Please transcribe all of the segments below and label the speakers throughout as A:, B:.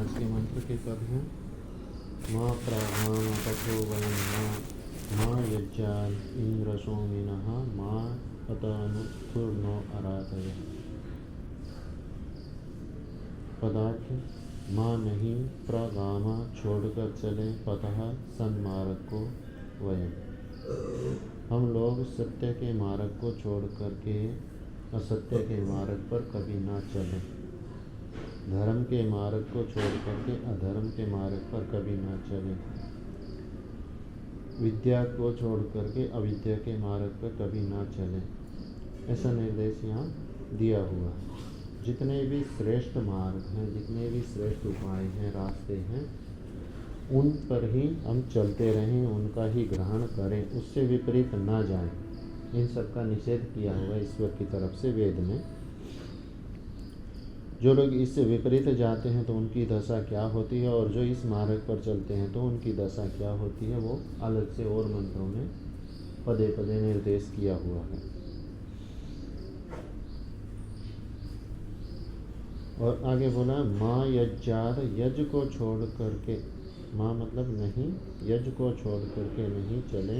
A: आज के मंत्र के पद हैं माँ प्राणाम पठो वयं माँ यज्जाल इंद्र सोमिनः माँ पतनुर्नो अरातय। पदार्थ माँ नहीं प्रगामा छोड़कर चले पतः सन्मार्ग को वयं हम लोग सत्य के मार्ग को छोड़ करके असत्य के मार्ग पर कभी ना चलें। धर्म के मार्ग को छोड़ करके अधर्म के मार्ग पर कभी ना चलें। विद्या को छोड़ करके अविद्या के मार्ग पर कभी ना चलें। ऐसा निर्देश यहाँ दिया हुआ है। जितने भी श्रेष्ठ मार्ग हैं, जितने भी श्रेष्ठ उपाय हैं, रास्ते हैं, उन पर ही हम चलते रहें, उनका ही ग्रहण करें, उससे विपरीत ना जाएं। इन सब का निषेध किया हुआ ईश्वर की तरफ से वेद में। जो लोग इससे विपरीत जाते हैं तो उनकी दशा क्या होती है, और जो इस मार्ग पर चलते हैं तो उनकी दशा क्या होती है, वो अलग से और मंत्रों में पदे पदे निर्देश किया हुआ है। और आगे बोला माँ यज्जात, यज्ञ को छोड़ करके, माँ मतलब नहीं, यज्ञ को छोड़ करके नहीं चले,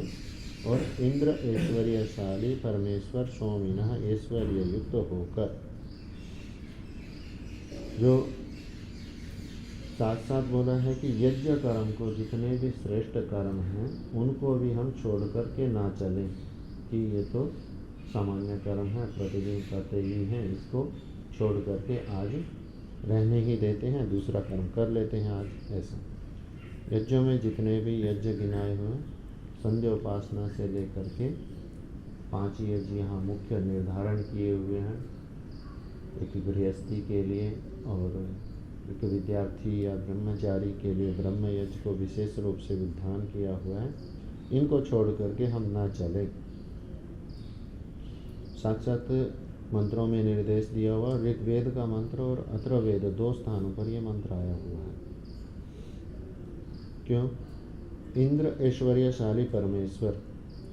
A: और इंद्र ऐश्वर्यशाली परमेश्वर स्वामिनः ऐश्वर्य युक्त होकर, जो साथ साथ बोला है कि यज्ञ कर्म को, जितने भी श्रेष्ठ कर्म हैं उनको भी हम छोड़ करके ना चलें कि ये तो सामान्य कर्म है, प्रतिदिन करते ही हैं, इसको छोड़ करके आज रहने ही देते हैं, दूसरा कर्म कर लेते हैं आज। ऐसा यज्ञों में जितने भी यज्ञ गिनाए हुए, संध्या उपासना से लेकर के 5 यज्ञ यहाँ मुख्य निर्धारण किए हुए हैं। एक गृहस्थी के लिए और एक विद्यार्थी या ब्रह्मचारी के लिए ब्रह्म यज्ञ को विशेष रूप से विधान किया हुआ है। इनको छोड़ करके हम ना चले। साक्षात मंत्रों में निर्देश दिया हुआ, ऋग्वेद का मंत्र और अथर्ववेद 2 स्थानों पर यह मंत्र आया हुआ है। क्यों? इंद्र ऐश्वर्यशाली परमेश्वर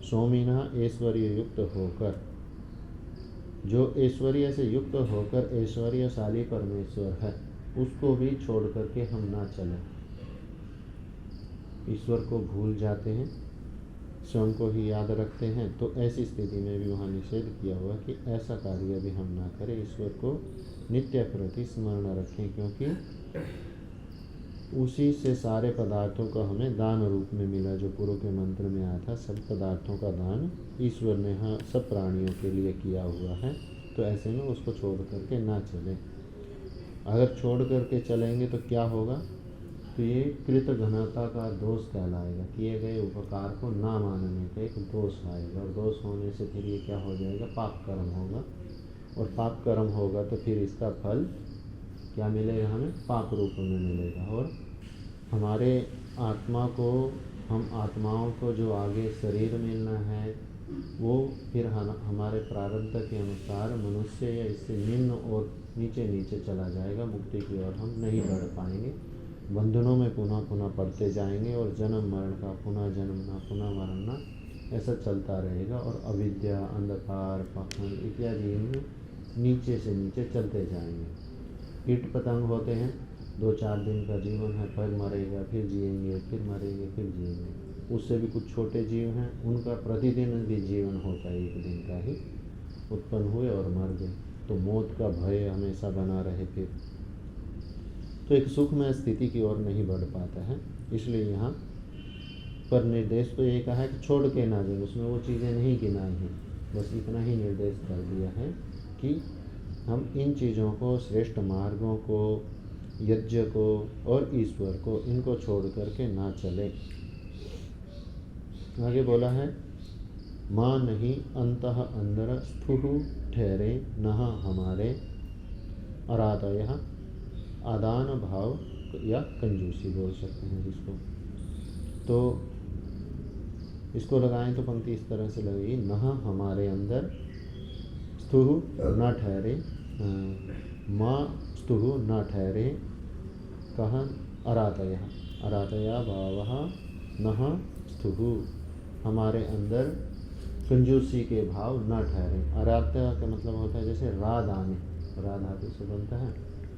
A: स्वामिनः ऐश्वर्य युक्त होकर, जो ऐश्वर्य से युक्त होकर ऐश्वर्यशाली परमेश्वर है, उसको भी छोड़ करके हम ना चलें। ईश्वर को भूल जाते हैं, स्वयं को ही याद रखते हैं, तो ऐसी स्थिति में भी वहाँ निषेध किया हुआ कि ऐसा कार्य भी हम ना करें। ईश्वर को नित्य प्रति स्मरण रखें, क्योंकि उसी से सारे पदार्थों का हमें दान रूप में मिला। जो पूर्व के मंत्र में आया था, सब पदार्थों का दान ईश्वर ने हाँ सब प्राणियों के लिए किया हुआ है। तो ऐसे में उसको छोड़ करके ना चलें। अगर छोड़ करके चलेंगे तो क्या होगा, तो ये कृत घनता का दोष कहलाएगा। किए गए उपकार को ना मानने का एक दोष आएगा, और दोष होने से फिर ये क्या हो जाएगा, पाप कर्म होगा। और पाप कर्म होगा तो फिर इसका फल क्या मिलेगा, हमें पाप रूप में मिलेगा। और हमारे आत्मा को, हम आत्माओं को जो आगे शरीर मिलना है, वो फिर हमारे प्रारब्ध के अनुसार मनुष्य या इससे निम्न और नीचे नीचे चला जाएगा। मुक्ति की ओर हम नहीं बढ़ पाएंगे, बंधनों में पुनः पुनः पड़ते जाएंगे, और जन्म मरण का पुनः जन्मना पुनः मरना ऐसा चलता रहेगा। और अविद्या, अंधकार, पाखंड इत्यादि इनमें नीचे से नीचे चलते जाएंगे। कीट पतंग होते हैं, 2-4 दिन का जीवन है, फिर मरेगा, फिर जिएंगे, फिर मरेंगे, फिर जिएंगे। उससे भी कुछ छोटे जीव हैं, उनका प्रतिदिन भी जीवन होता है, एक दिन का ही, उत्पन्न हुए और मर गए। तो मौत का भय हमेशा बना रहे, फिर तो एक सुखमय स्थिति की ओर नहीं बढ़ पाता है। इसलिए यहाँ पर निर्देश तो ये कहा है कि छोड़ के ना जाए, उसमें वो चीज़ें नहीं गिनाई हैं, बस इतना ही निर्देश कर दिया है कि हम इन चीज़ों को, श्रेष्ठ मार्गों को, यज्ञ को और ईश्वर को, इनको छोड़ करके ना चले। आगे बोला है माँ नहीं अंतः अंदर स्थुः ठहरे नह हमारे अरादय, आदान भाव या कंजूसी बोल सकते हैं जिसको। तो इसको लगाएं तो पंक्ति इस तरह से लगेगी, नह हमारे अंदर स्थुः न ठहरे, माँ स्तुः न ठहरे, कह अरातय, अरातया भावः नह स्तुः, हमारे अंदर कंजूसी के भाव न ठहरे। अरात्य का मतलब होता है जैसे रा दाने, रा धातु से बनता है,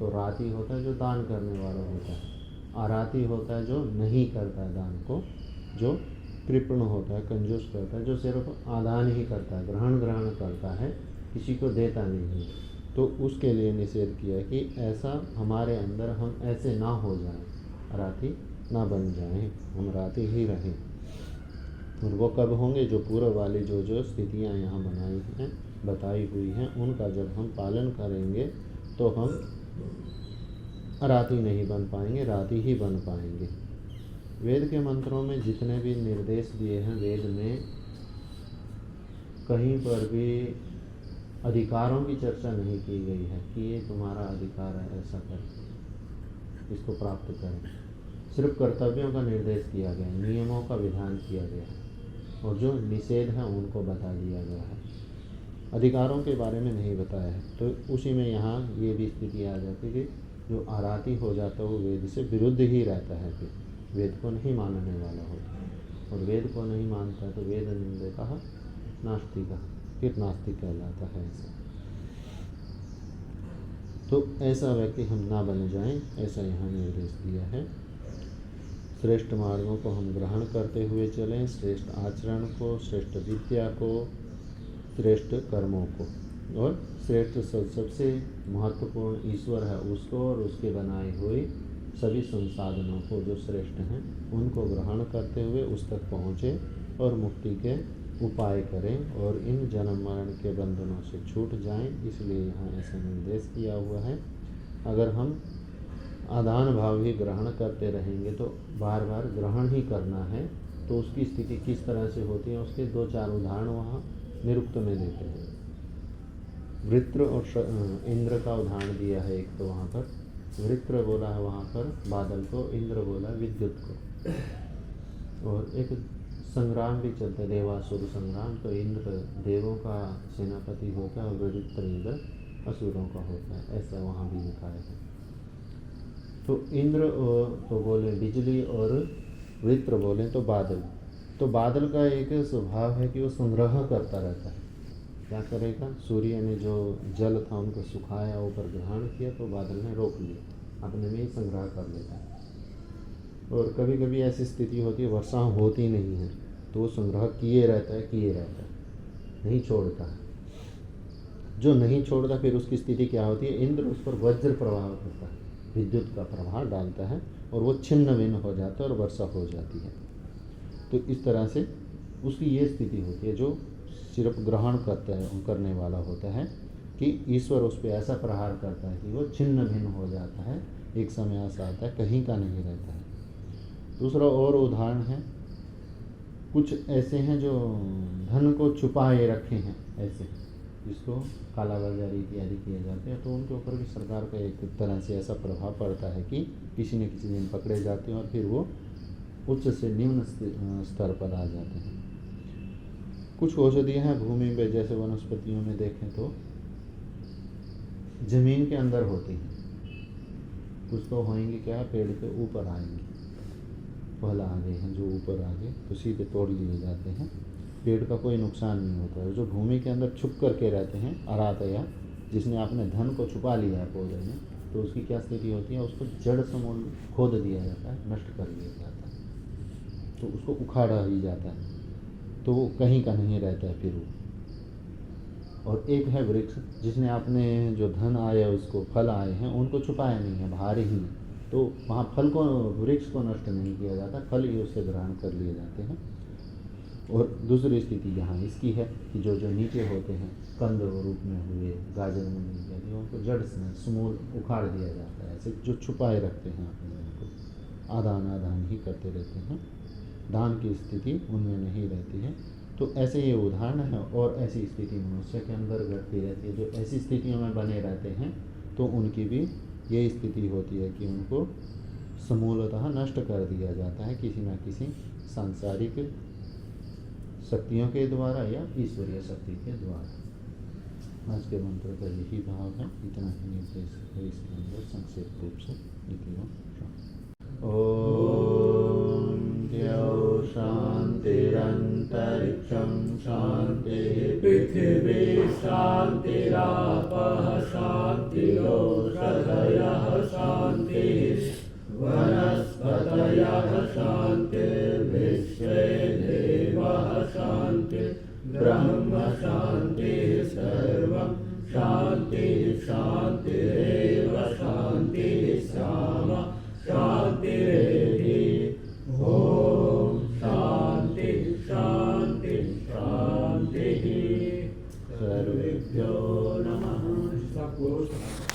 A: तो राती होता है जो दान करने वाला होता है, आराती होता है जो नहीं करता है दान को, जो कृपण होता है, कंजूस करता है, जो सिर्फ आदान ही करता है, ग्रहण करता है, किसी को देता नहीं है। तो उसके लिए निषेध किया कि ऐसा हमारे अंदर हम ऐसे ना हो जाएं, राती ना बन जाएं, हम राती ही रहें। और वो कब होंगे? जो पूर्व वाली जो स्थितियां यहाँ बताई हुई हैं, उनका जब हम पालन करेंगे तो हम राती नहीं बन पाएंगे, राती ही बन पाएंगे। वेद के मंत्रों में जितने भी निर्देश दिए हैं, वेद में कहीं पर भी अधिकारों की चर्चा नहीं की गई है कि ये तुम्हारा अधिकार है, ऐसा कर इसको प्राप्त करें। सिर्फ कर्तव्यों का निर्देश किया गया, नियमों का विधान किया गया है, और जो निषेध है उनको बता दिया गया है। अधिकारों के बारे में नहीं बताया है। तो उसी में यहाँ ये भी स्थिति आ जाती है कि जो आराती हो जाता है वो वेद से विरुद्ध ही रहता है, फिर वेद को नहीं मानने वाला होता है। और वेद को नहीं मानता है तो वेद निंदे कहा नास्तिक, फिर नास्तिक कहलाता है। ऐसा तो ऐसा व्यक्ति हम ना बन जाएं, ऐसा यहाँ निर्देश दिया है। श्रेष्ठ मार्गों को हम ग्रहण करते हुए चलें, श्रेष्ठ आचरण को, श्रेष्ठ विद्या को, श्रेष्ठ कर्मों को, और श्रेष्ठ सबसे महत्वपूर्ण ईश्वर है उसको, और उसके बनाए हुए सभी संसाधनों को जो श्रेष्ठ हैं उनको ग्रहण करते हुए उस तक पहुँचे और मुक्ति के उपाय करें और इन जन्म मरण के बंधनों से छूट जाएं। इसलिए यहाँ ऐसा निर्देश किया हुआ है। अगर हम आदान भाव ही ग्रहण करते रहेंगे तो बार बार ग्रहण ही करना है, तो उसकी स्थिति किस तरह से होती है उसके 2-4 उदाहरण वहाँ निरुक्त में देते हैं। वृत्र और इंद्र का उदाहरण दिया है। एक तो वहाँ पर वृत्र बोला है वहाँ पर बादल को, इंद्र बोला विद्युत को। और एक संग्राम भी चलता है, देवासुर संग्राम। तो इंद्र देवों का सेनापति होता है और वृत्र इंद्र असुरों का होता है, ऐसा वहाँ भी लिखा है। तो इंद्र तो बोले बिजली और वृत्र बोले तो बादल। तो बादल का एक स्वभाव है कि वो संग्रह करता रहता है। क्या करेगा? सूर्य ने जो जल था उनको सुखाया, ऊपर ग्रहण किया, तो बादल ने रोक लिया, अपने में ही संग्रह कर लेता है। और कभी कभी ऐसी स्थिति होती है वर्षा होती नहीं है तो वो संग्रह किए रहता है, नहीं छोड़ता है। जो नहीं छोड़ता फिर उसकी स्थिति क्या होती है? इंद्र उस पर वज्र प्रभाव करता है, विद्युत का प्रभाव डालता है और वो छिन्न भिन्न हो जाता है और वर्षा हो जाती है। तो इस तरह से उसकी ये स्थिति होती है जो सिर्फ ग्रहण करने वाला होता है कि ईश्वर उस पर ऐसा प्रहार करता है कि वो छिन्न भिन्न हो जाता है, एक समय ऐसा आता है कहीं का नहीं रहता है। दूसरा और उदाहरण है, कुछ ऐसे हैं जो धन को छुपाए रखे हैं, ऐसे जिसको कालाबाजारी इत्यादि किए जाते हैं, तो उनके ऊपर भी सरकार का एक तरह से ऐसा प्रभाव पड़ता है कि किसी न किसी दिन पकड़े जाते हैं और फिर वो उच्च से निम्न स्तर पर आ जाते हैं। कुछ औषधियाँ हैं भूमि में, जैसे वनस्पतियों में देखें तो जमीन के अंदर होती हैं, कुछ तो होंगी क्या है पेड़ के ऊपर आएंगी, फल आगे हैं जो ऊपर आगे तो सीधे तोड़ लिए जाते हैं, पेड़ का कोई नुकसान नहीं होता है। जो भूमि के अंदर छुप करके रहते हैं अरातया, जिसने अपने धन को छुपा लिया है पौधे में, तो उसकी क्या स्थिति होती है? उसको जड़ समूल खोद दिया जाता है, नष्ट कर दिया जाता है, तो उसको उखाड़ा ही जाता है, तो वो कहीं का नहीं रहता है फिर वो। और एक है वृक्ष, जिसने अपने जो धन आया उसको फल आए हैं उनको छुपाया नहीं है, बाहर ही, तो वहाँ फल को वृक्ष को नष्ट नहीं किया जाता, फल ही उससे ग्रहण कर लिए जाते हैं। और दूसरी स्थिति यहाँ इसकी है कि जो नीचे होते हैं कंद रूप में हुए गाजर मूली इत्यादि, उनको जड़ से समूल उखाड़ दिया जाता है, ऐसे जो छुपाए रखते हैं अपने उनको आदान ही करते रहते हैं, दान की स्थिति उनमें नहीं रहती है। तो ऐसे ये उदाहरण है। और ऐसी स्थिति मनुष्य के अंदर घटती रहती है, जो ऐसी स्थितियों में बने रहते हैं तो उनकी भी यही स्थिति होती है कि उनको समूलतः नष्ट कर दिया जाता है किसी न किसी सांसारिक शक्तियों के द्वारा या ईश्वरीय शक्ति के द्वारा। आज के मंत्र का यही भाव है, इतना ही निर्देश है इसके अंदर संक्षिप्त रूप से। ओम द्यौ शांतिरंतरिक्षं शांति पृथिवी शांतिरापः शांतिरोषधयः शान्तिः वनस्पतयः शान्तिर्विश्वे देवाः शान्तिः ब्रह्म शान्तिः सर्वं शान्तिः शान्तिरेव शान्तिः श्यामा शान्तिरेधि ॐ शान्ति शान्ति शान्तिः सर्वेभ्यो नमः।